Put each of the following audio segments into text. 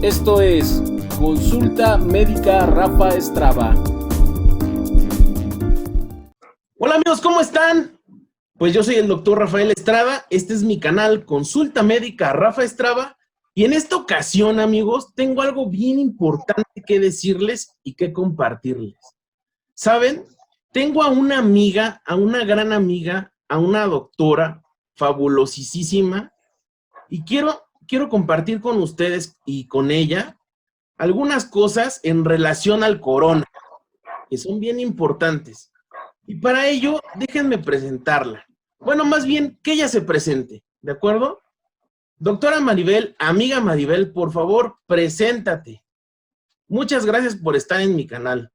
Esto es Consulta Médica Rafa Estrada. Hola amigos, ¿cómo están? Pues yo soy el doctor Rafael Estrada, este es mi canal Consulta Médica Rafa Estrada y en esta ocasión amigos tengo algo bien importante que decirles y que compartirles. ¿Saben? Tengo a una amiga, a una gran amiga, a una doctora fabulosísima y quiero compartir con ustedes y con ella algunas cosas en relación al corona, que son bien importantes. Y para ello, déjenme presentarla. Bueno, más bien, que ella se presente, ¿de acuerdo? Doctora Maribel, amiga Maribel, por favor, preséntate. Muchas gracias por estar en mi canal.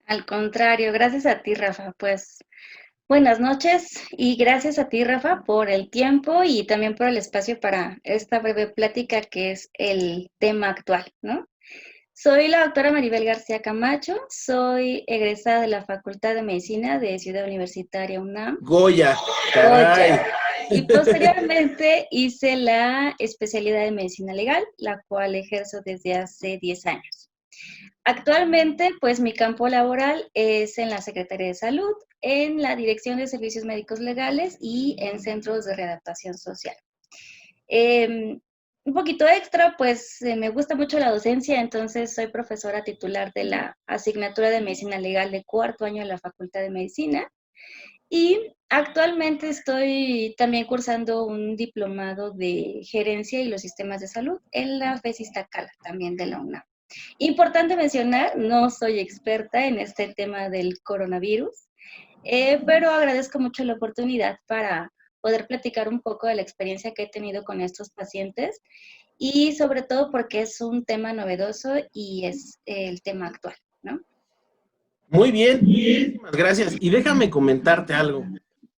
Al contrario, gracias a ti, Rafa. Pues buenas noches y gracias a ti, Rafa, por el tiempo y también por el espacio para esta breve plática que es el tema actual, ¿no? Soy la doctora Maribel García Camacho, soy egresada de la Facultad de Medicina de Ciudad Universitaria UNAM. Goya, caray. Goya. Y posteriormente hice la especialidad de Medicina Legal, la cual ejerzo desde hace 10 años. Actualmente, pues mi campo laboral es en la Secretaría de Salud, en la Dirección de Servicios Médicos Legales y en centros de readaptación social. Un poquito extra, pues me gusta mucho la docencia, entonces soy profesora titular de la asignatura de Medicina Legal de cuarto año en la Facultad de Medicina. Y actualmente estoy también cursando un diplomado de gerencia y los sistemas de salud en la FES Iztacala, también de la UNAM. Importante mencionar, no soy experta en este tema del coronavirus, pero agradezco mucho la oportunidad para poder platicar un poco de la experiencia que he tenido con estos pacientes y sobre todo porque es un tema novedoso y es el tema actual, ¿no? Muy bien, muchísimas gracias. Y déjame comentarte algo.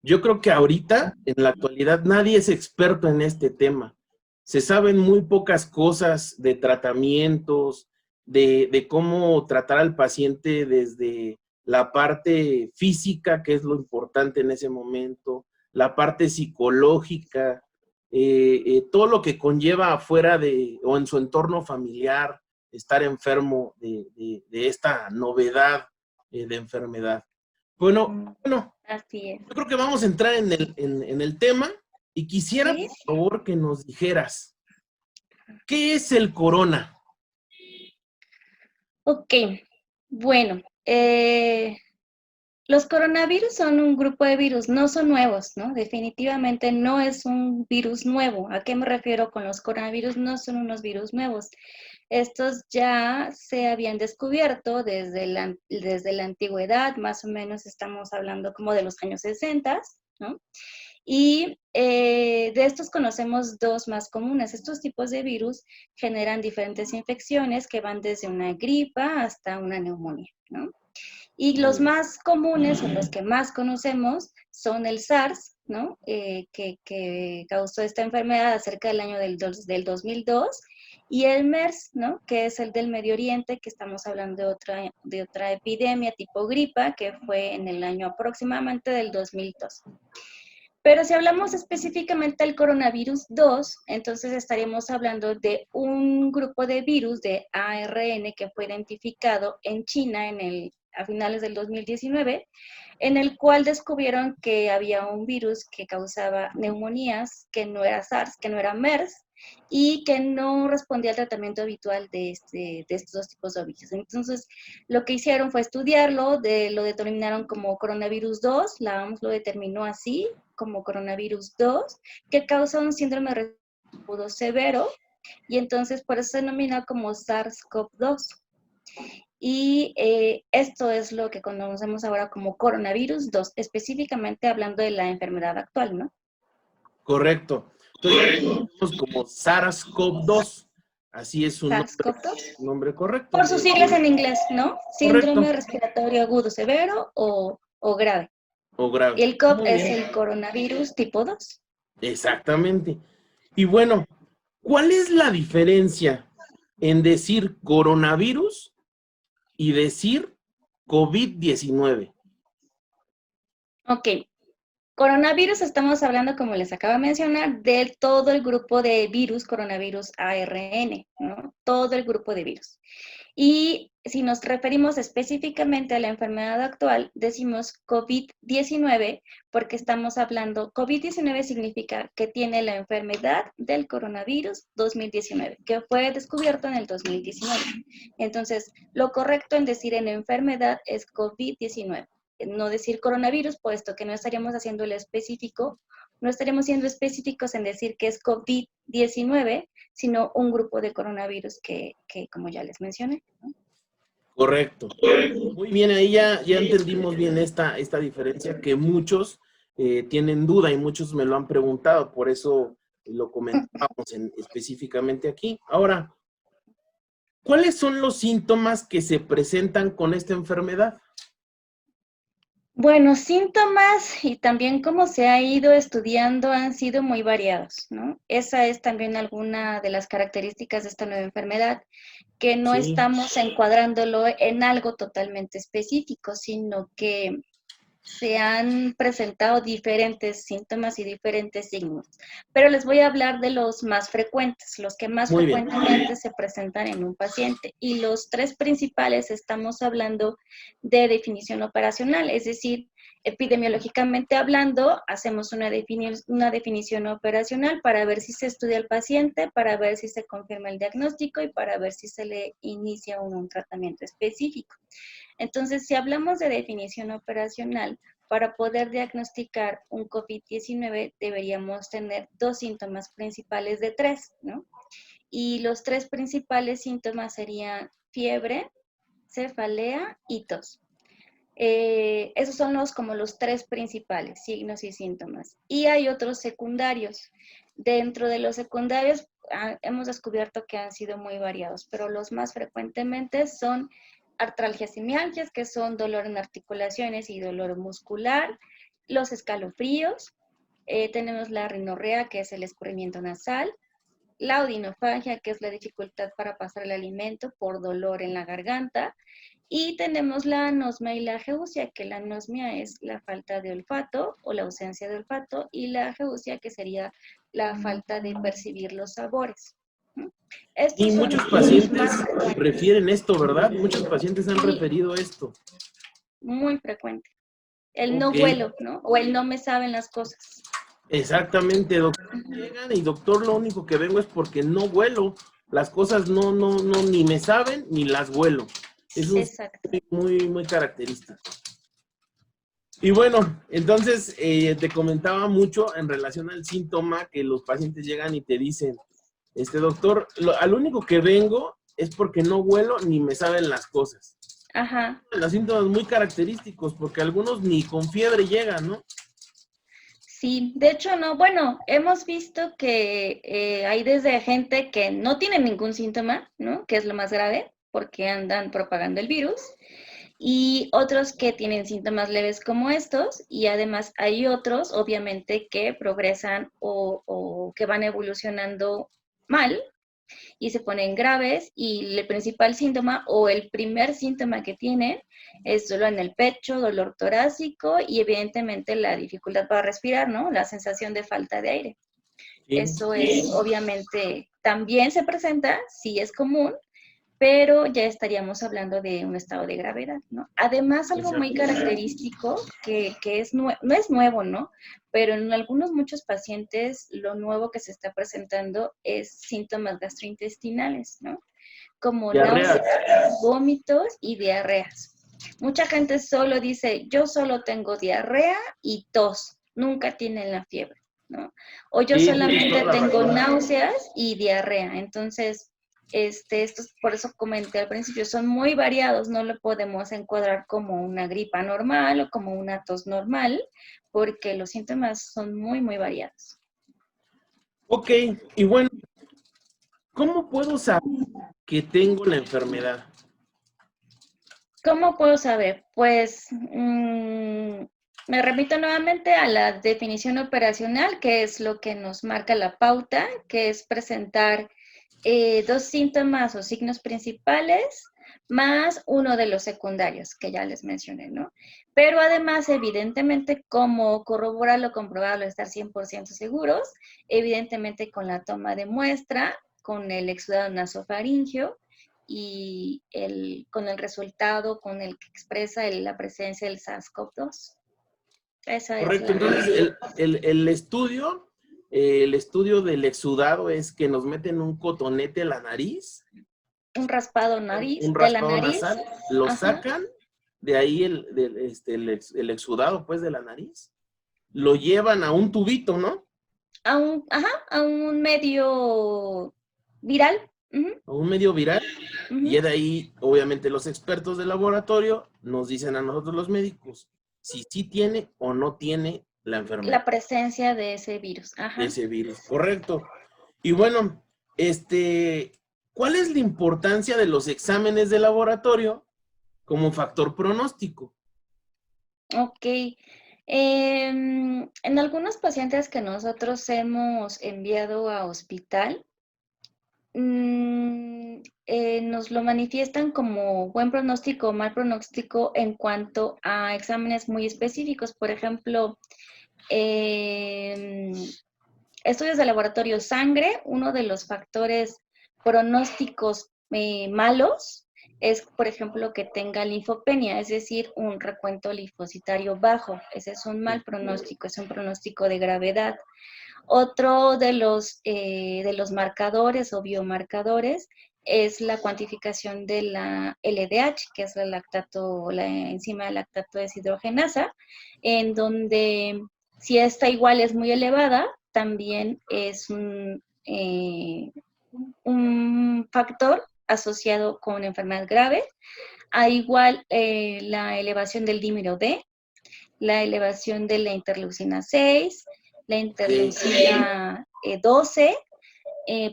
Yo creo que ahorita, en la actualidad, nadie es experto en este tema. Se saben muy pocas cosas de tratamientos, de cómo tratar al paciente desde la parte física, que es lo importante en ese momento, la parte psicológica, todo lo que conlleva afuera de o en su entorno familiar, estar enfermo de esta novedad de enfermedad. Bueno, Así es. yo creo que vamos a entrar en el tema y quisiera, ¿Sí? por favor, que nos dijeras, ¿qué es el corona? Ok, bueno, los coronavirus son un grupo de virus, no son nuevos, ¿no? Definitivamente no es un virus nuevo. ¿A qué me refiero con los coronavirus? No son unos virus nuevos. Estos ya se habían descubierto desde la antigüedad, más o menos estamos hablando como de los años 60, ¿no? Y de estos conocemos dos más comunes. Estos tipos de virus generan diferentes infecciones que van desde una gripa hasta una neumonía, ¿no? Y los más comunes o los que más conocemos son el SARS, ¿no? Que causó esta enfermedad cerca del año del 2002, y el MERS, ¿no? Que es el del Medio Oriente, que estamos hablando de otra epidemia tipo gripa, que fue en el año aproximadamente del 2002. Pero si hablamos específicamente del coronavirus 2, entonces estaríamos hablando de un grupo de virus de ARN que fue identificado en China a finales del 2019, en el cual descubrieron que había un virus que causaba neumonías, que no era SARS, que no era MERS, y que no respondía al tratamiento habitual de estos dos tipos de virus. Entonces, lo que hicieron fue estudiarlo, lo determinaron como coronavirus 2, la OMS lo determinó así, como coronavirus 2, que causa un síndrome respiratorio severo, y entonces por eso se denomina como SARS-CoV-2. Y esto es lo que conocemos ahora como coronavirus 2, específicamente hablando de la enfermedad actual, ¿no? Correcto. Entonces, tenemos como SARS-CoV-2. Así es su SARS-CoV-2. nombre correcto. Por sus siglas en inglés, ¿no? Correcto. Síndrome respiratorio agudo severo o grave. O grave. Y el CoV Muy es bien. el coronavirus tipo 2. Exactamente. Y bueno, ¿cuál es la diferencia en decir coronavirus y decir COVID-19? Ok. Coronavirus, estamos hablando, como les acabo de mencionar, de todo el grupo de virus, coronavirus ARN, ¿no? Todo el grupo de virus. Y si nos referimos específicamente a la enfermedad actual, decimos COVID-19 porque estamos hablando, COVID-19 significa que tiene la enfermedad del coronavirus 2019, que fue descubierto en el 2019. Entonces, lo correcto en decir en enfermedad es COVID-19, no decir coronavirus, puesto que no estaríamos haciendo el específico, no estaríamos siendo específicos en decir que es COVID-19, sino un grupo de coronavirus que como ya les mencioné, ¿no? Correcto. Muy bien, ahí ya entendimos bien esta diferencia que muchos tienen duda y muchos me lo han preguntado, por eso lo comentamos específicamente aquí. Ahora, ¿cuáles son los síntomas que se presentan con esta enfermedad? Bueno, síntomas y también cómo se ha ido estudiando han sido muy variados, ¿no? Esa es también alguna de las características de esta nueva enfermedad, que no Sí. estamos encuadrándolo en algo totalmente específico, sino que se han presentado diferentes síntomas y diferentes signos. Pero les voy a hablar de los más frecuentes, los que más Muy bien. frecuentemente se presentan en un paciente. Y los tres principales estamos hablando de definición operacional, es decir, epidemiológicamente hablando, hacemos una definición operacional para ver si se estudia al paciente, para ver si se confirma el diagnóstico y para ver si se le inicia un tratamiento específico. Entonces, si hablamos de definición operacional, para poder diagnosticar un COVID-19 deberíamos tener dos síntomas principales de tres, ¿no? Y los tres principales síntomas serían fiebre, cefalea y tos. Esos son como los tres principales signos y síntomas. Y hay otros secundarios. Dentro de los secundarios hemos descubierto que han sido muy variados, pero los más frecuentemente son artralgias y mialgias, que son dolor en articulaciones y dolor muscular, los escalofríos, tenemos la rinorrea, que es el escurrimiento nasal, la odinofagia, que es la dificultad para pasar el alimento por dolor en la garganta, y tenemos la anosmia y la ageusia, que la anosmia es la falta de olfato o la ausencia de olfato, y la ageusia, que sería la falta de percibir los sabores. Y Estos son muchos los pacientes más frecuentes. refieren esto, ¿verdad? Muchos pacientes han Sí, referido esto. muy frecuente. El no Ok, huelo, ¿no? O el no me saben las cosas. exactamente, doctor. Llegan y doctor, lo único que vengo es porque no huelo. Las cosas no, ni me saben ni las huelo. Es un Exacto. muy característico. Y bueno, entonces te comentaba mucho en relación al síntoma que los pacientes llegan y te dicen, doctor, al único que vengo es porque no huelo ni me saben las cosas. Ajá. Los síntomas muy característicos, porque algunos ni con fiebre llegan, ¿no? Sí, de hecho no, bueno, hemos visto que hay desde gente que no tiene ningún síntoma, ¿no? Que es lo más grave, porque andan propagando el virus, y otros que tienen síntomas leves como estos, y además hay otros, obviamente, que progresan o que van evolucionando mal, y se ponen graves y el principal síntoma o el primer síntoma que tienen es dolor en el pecho, dolor torácico y evidentemente la dificultad para respirar, ¿no? La sensación de falta de aire. Sí. Eso es obviamente, también se presenta, sí es común, pero ya estaríamos hablando de un estado de gravedad, ¿no? Además, algo muy característico que no es nuevo, ¿no? Pero en algunos muchos pacientes lo nuevo que se está presentando es síntomas gastrointestinales, ¿no? Como Diarrea. náuseas, vómitos y diarreas. Mucha gente solo dice, yo solo tengo diarrea y tos, nunca tienen la fiebre, ¿no? O yo Sí, solamente tengo náuseas y diarrea, entonces estos, por eso comenté al principio, son muy variados, no lo podemos encuadrar como una gripa normal o como una tos normal, porque los síntomas son muy variados. Ok, y bueno, ¿cómo puedo saber que tengo la enfermedad? ¿Cómo puedo saber? Pues me remito nuevamente a la definición operacional, que es lo que nos marca la pauta, que es presentar 2 síntomas o signos principales, más uno de los secundarios que ya les mencioné, ¿no? Pero además, evidentemente, como corroborarlo, comprobarlo, estar 100% seguros, evidentemente con la toma de muestra, con el exudado nasofaríngeo y con el resultado con el que expresa la presencia del SARS-CoV-2. Esa es Correcto, la... entonces el estudio del exudado es que nos meten un cotonete a la nariz, Un raspado un de la raspado nariz. nasal, lo Ajá. sacan, de ahí el exudado pues de la nariz, lo llevan a un tubito, ¿no? A un medio viral. Uh-huh, A un medio viral, y uh-huh. de ahí obviamente los expertos del laboratorio nos dicen a nosotros los médicos si sí tiene o no tiene la enfermedad. La presencia de ese virus. Ajá. Ese virus, correcto. Y bueno, ¿cuál es la importancia de los exámenes de laboratorio como factor pronóstico? Ok. En algunos pacientes que nosotros hemos enviado a hospital, nos lo manifiestan como buen pronóstico o mal pronóstico en cuanto a exámenes muy específicos. Por ejemplo, estudios de laboratorio sangre, uno de los factores pronósticos malos es, por ejemplo, que tenga linfopenia, es decir, un recuento linfocitario bajo. Ese es un mal pronóstico, es un pronóstico de gravedad. Otro de los marcadores o biomarcadores es la cuantificación de la LDH, que es la enzima de lactato deshidrogenasa, en donde si esta igual es muy elevada, también es un factor asociado con enfermedad grave. A igual la elevación del dímero D, la elevación de la interleucina 6, la interleucina 12,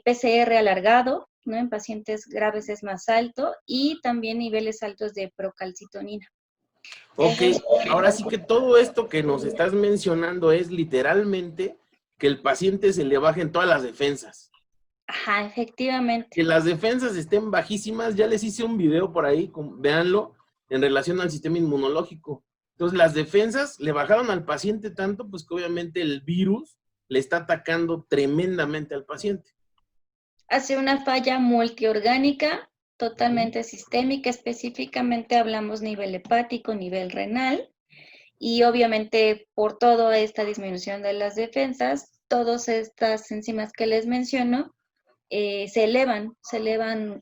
PCR alargado, ¿no? En pacientes graves es más alto, y también niveles altos de procalcitonina. Ok, ahora sí que todo esto que nos estás mencionando es literalmente que el paciente se le bajen todas las defensas. Ajá, efectivamente. Que las defensas estén bajísimas, ya les hice un video por ahí, véanlo, en relación al sistema inmunológico. Entonces, las defensas le bajaron al paciente tanto, pues que obviamente el virus le está atacando tremendamente al paciente. Hace una falla multiorgánica, totalmente sistémica, específicamente hablamos nivel hepático, nivel renal, y obviamente por toda esta disminución de las defensas, todas estas enzimas que les menciono se elevan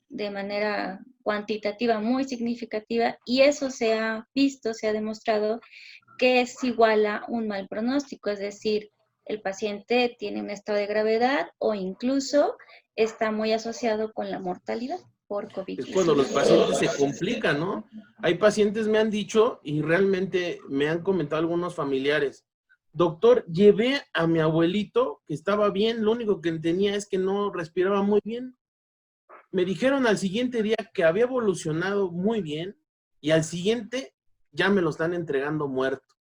de manera cuantitativa muy significativa, y eso se ha visto, se ha demostrado que es igual a un mal pronóstico, es decir, el paciente tiene un estado de gravedad o incluso está muy asociado con la mortalidad por Es cuando los COVID-19. pacientes se complican, ¿no? Hay pacientes, me han dicho, y realmente me han comentado algunos familiares, doctor, llevé a mi abuelito que estaba bien, lo único que tenía es que no respiraba muy bien. Me dijeron al siguiente día que había evolucionado muy bien y al siguiente ya me lo están entregando muerto.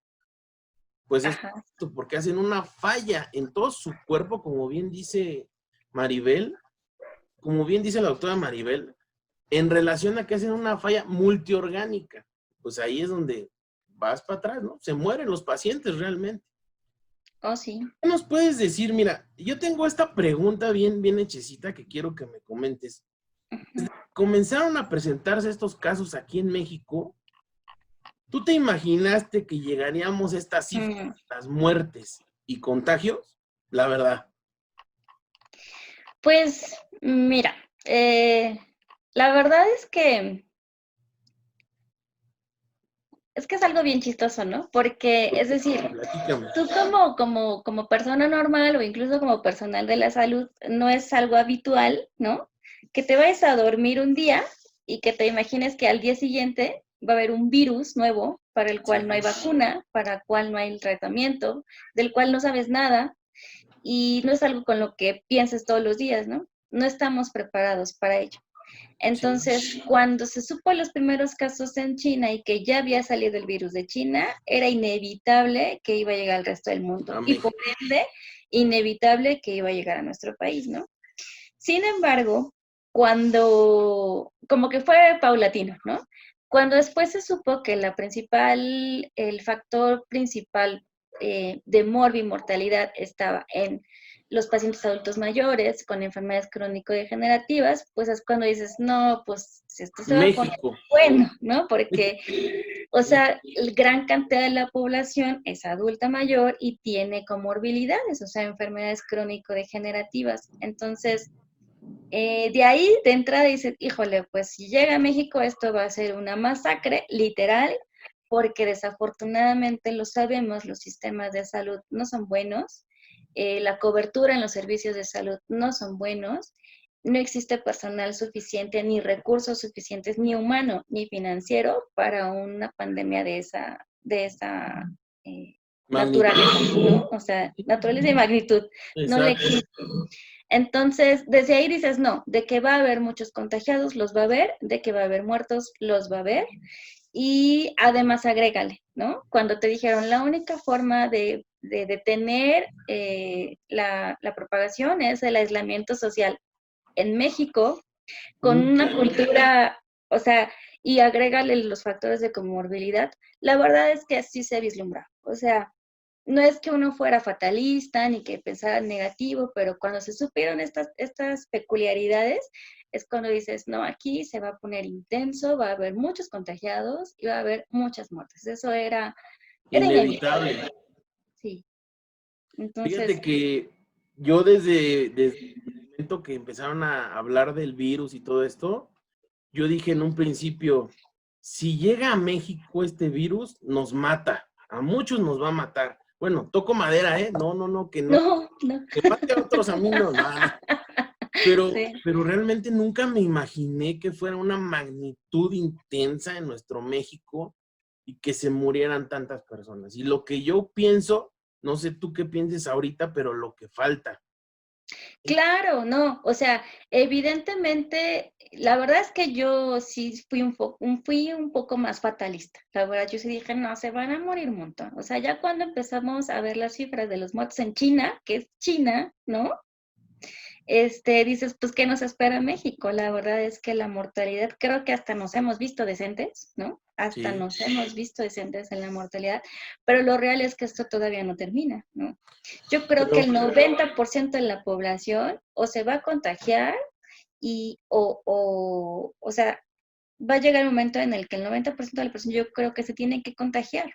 Pues es Ajá. porque hacen una falla en todo su cuerpo, como bien dice Maribel, como bien dice la doctora Maribel, en relación a que hacen una falla multiorgánica. Pues ahí es donde vas para atrás, ¿no? Se mueren los pacientes realmente. Oh, sí. ¿Qué nos puedes decir? Mira, yo tengo esta pregunta bien hechecita que quiero que me comentes. Uh-huh. Comenzaron a presentarse estos casos aquí en México. ¿Tú te imaginaste que llegaríamos a estas cifras, las muertes y contagios? La verdad. Pues mira, la verdad es que es algo bien chistoso, ¿no? Porque, es decir, Platícame. tú como persona normal o incluso como personal de la salud, no es algo habitual, ¿no? Que te vayas a dormir un día y que te imagines que al día siguiente va a haber un virus nuevo para el cual no hay vacuna, para el cual no hay tratamiento, del cual no sabes nada, y no es algo con lo que pienses todos los días, ¿no? No estamos preparados para ello. Entonces, cuando se supo los primeros casos en China y que ya había salido el virus de China, era inevitable que iba a llegar al resto del mundo. Y por ende, inevitable que iba a llegar a nuestro país, ¿no? Sin embargo, cuando, como que fue paulatino, ¿no? Cuando después se supo que el factor principal de morbimortalidad estaba en los pacientes adultos mayores con enfermedades crónico-degenerativas, pues es cuando dices, no, pues esto se va a poner México. bueno, ¿no? Porque, o sea, gran cantidad de la población es adulta mayor y tiene comorbilidades, o sea, enfermedades crónico-degenerativas. Entonces, de ahí, de entrada, dices, híjole, pues si llega a México esto va a ser una masacre, literal, porque desafortunadamente lo sabemos, los sistemas de salud no son buenos, la cobertura en los servicios de salud no son buenos, no existe personal suficiente, ni recursos suficientes, ni humano, ni financiero para una pandemia de esa naturaleza, ¿no? O sea, naturaleza y magnitud, no le Exacto. existe. Entonces, desde ahí dices, no, de que va a haber muchos contagiados, los va a haber, de que va a haber muertos, los va a haber. Y además agrégale, ¿no? Cuando te dijeron la única forma de detener la propagación es el aislamiento social. En México, con una cultura, o sea, y agrégale los factores de comorbilidad, la verdad es que así se vislumbra. O sea, no es que uno fuera fatalista ni que pensara negativo, pero cuando se supieron estas peculiaridades, es cuando dices, no, aquí se va a poner intenso, va a haber muchos contagiados y va a haber muchas muertes. Eso era inevitable. Inevitable. Sí. Fíjate Entonces, que yo desde el momento que empezaron a hablar del virus y todo esto, yo dije en un principio, si llega a México este virus, nos mata. A muchos nos va a matar. Bueno, toco madera, ¿eh? No, que no. no, no. Que mate a otros a mí no, nada. Pero, Sí. pero realmente nunca me imaginé que fuera una magnitud intensa en nuestro México y que se murieran tantas personas. Y lo que yo pienso, no sé tú qué pienses ahorita, pero lo que falta. Claro, no, o sea, evidentemente, la verdad es que yo sí fui un poco más fatalista. La verdad, yo sí dije, no, se van a morir un montón. O sea, ya cuando empezamos a ver las cifras de los muertos en China, que es China, ¿no? Dices, pues, ¿qué nos espera en México? La verdad es que la mortalidad, creo que hasta nos hemos visto decentes, ¿no? Hasta Sí. nos hemos visto decentes en la mortalidad, pero lo real es que esto todavía no termina, ¿no? Yo creo que Pero, el 90% de la población o se va a contagiar o sea, va a llegar un momento en el que el 90% de la población yo creo que se tiene que contagiar,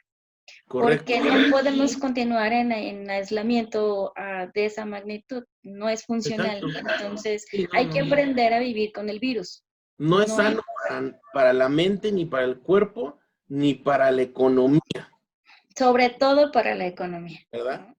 correcto. porque no podemos continuar en aislamiento de esa magnitud, no es funcional. Exacto. Entonces, Sí, hay que aprender a vivir con el virus. no es No hay, sano para la mente, ni para el cuerpo, ni para la economía, sobre todo para la economía. ¿verdad?